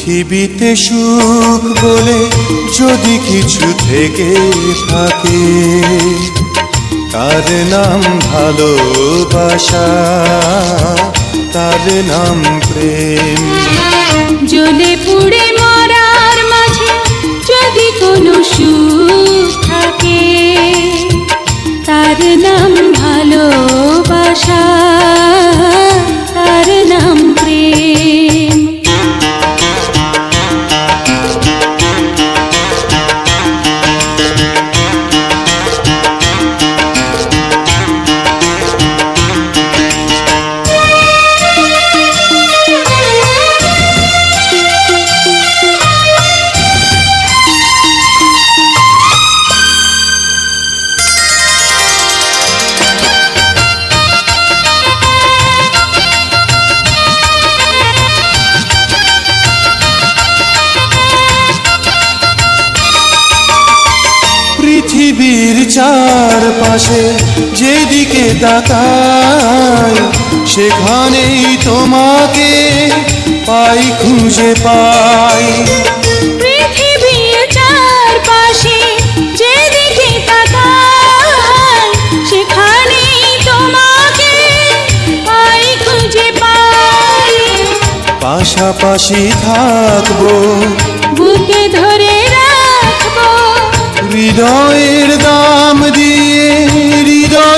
পৃথিবীতে সুখ বলে যদি কিছু থেকে থাকে, তার নাম ভালোবাসা, তার নাম প্রেম। জ্বলে পুড়ে মরার মাঝে যদি কোনো সুখ থাকে, তার নাম ভালোবাসা, তার নাম প্রেম। পৃথিবীর চারপাশে যেদিকে তাকাই, সেখানেই তোমাকে পাই, খুঁজে পাই। পৃথিবীর চারপাশে যেদিকে তাকাই, সেখানেই তোমাকে পাই, খুঁজে পাই। পাশাপাশি থাকবো, বুকে ধরে রাখবো, হৃদয়ের দাম দিয়ে হৃদয়